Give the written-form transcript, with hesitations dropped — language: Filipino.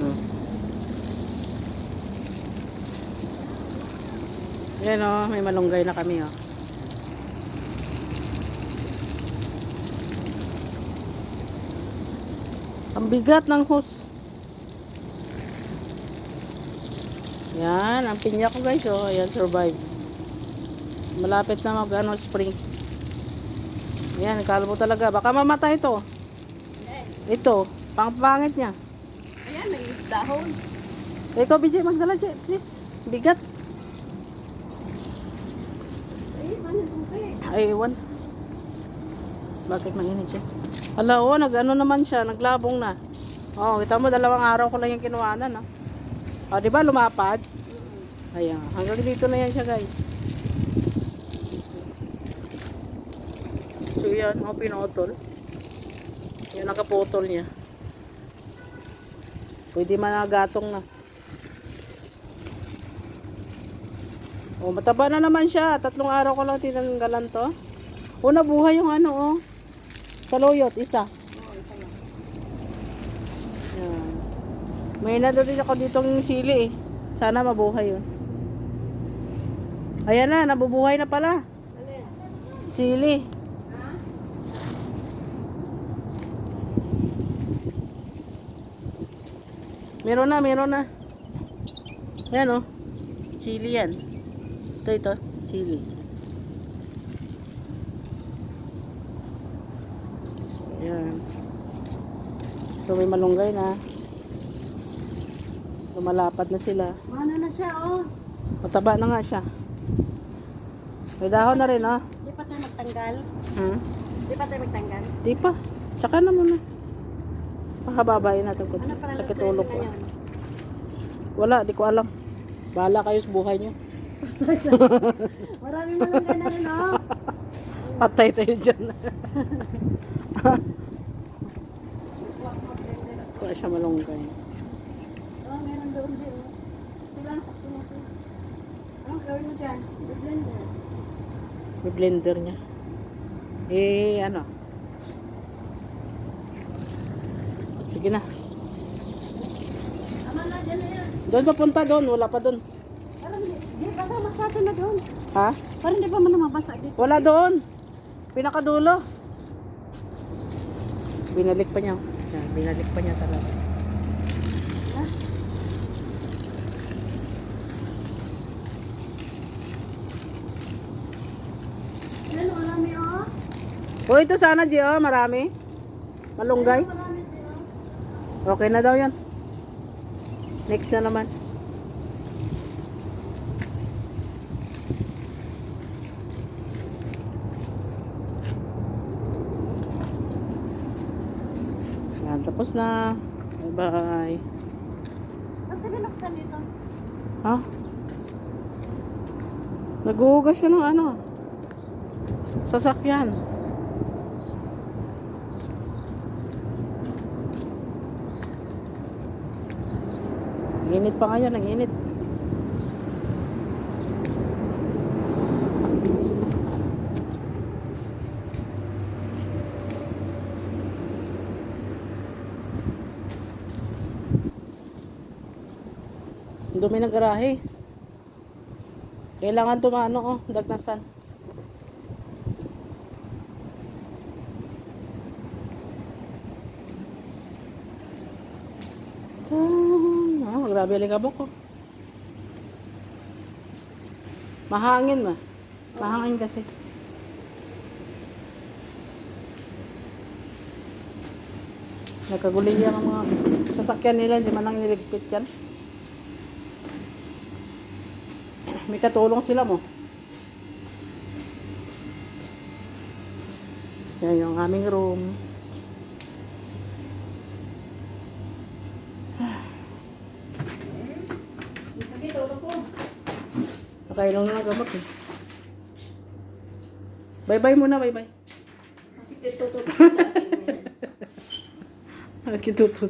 Hmm. Yan o, may malunggay na kami o. Ang bigat ng hose. Yan, ang pinya ko guys oh. Ayan, survive. Malapit na mag spring. Yan, kalbo talaga. Baka mamatay ito. Ito, pangpangit niya. Ayan, may dahon. Ikaw, BJ, magdala dyan, please. Bigat. Ay, ewan. Bakit mainit siya? Ala, oh, nag-ano naman siya, naglabong na. Oh, kita mo, 2 araw ko lang yung kinuhanan, ah. Oh, di ba lumapad? Ayan, hanggang dito na yan siya, guys. So, yan, oh, pinutol. Yan, nakaputol niya. Pwede managatong na. Oh, mataba na naman siya. 3 araw ko lang tinanggalan to. Oh, nabuhay yung ano, oh. Saluyot, isa. Yan. May nadoon ako ditong sili, eh. Sana mabuhay yun. Ayan na, nabubuhay na pala. Sili. Meron na, meron na. Ayan, oh. Chili yan. Ito, chili. Ayan. So, may malunggay na. Lumalapad na sila. Ano na siya, oh. Mataba na nga siya. May dahon na rin, oh. Di pa tayo magtanggal? Hmm? Di pa tayo magtanggal? Di pa. Tsaka na muna. Pakababayin natin ko. Ano pala Sa ng kitulog ko. ngayon? Wala, di ko alam. Bahala kayo sa buhay nyo. Maraming malunggay na rin, oh. Patay tayo dyan. Kuha siya malunggay. Oh, meron doon din, oh. Ito lang, sakto na ito. Anong gawin mo dyan? Blender. May blender niya. Eh, ano? Sige na. Tama na, dyan na yan. Doon papunta doon. Wala pa doon. Parang di basa masyado na doon. Ha? Parang di pa man mabasa dito. Wala doon. Pinakadulo. Binalik pa niya. Yan, binalik pa niya talaga. Ha? Ano, marami, oh. O, ito sana, Gio. Marami. Malunggay. Marami, oh. Okay na daw yan. Next na naman. Yan, tapos na. Bye-bye. Ba't ka binuksan dito? Ha? Naghuhugas siya ng ano? Sasakyan. Ang init pa ngayon, ang init. Ang dumi ng garahe. Kailangan tumano, oh, dagnasan. Oh, grabe ang likabok ko. Mahangin ma. Mahangin kasi. Nagkaguli yan ang mga sasakyan nila, hindi man lang niligpit yan. May katulong sila mo. Yan yung aming room. Nakailang na gamot eh. Bye-bye muna, bye-bye. Bakit ito? Kitututo.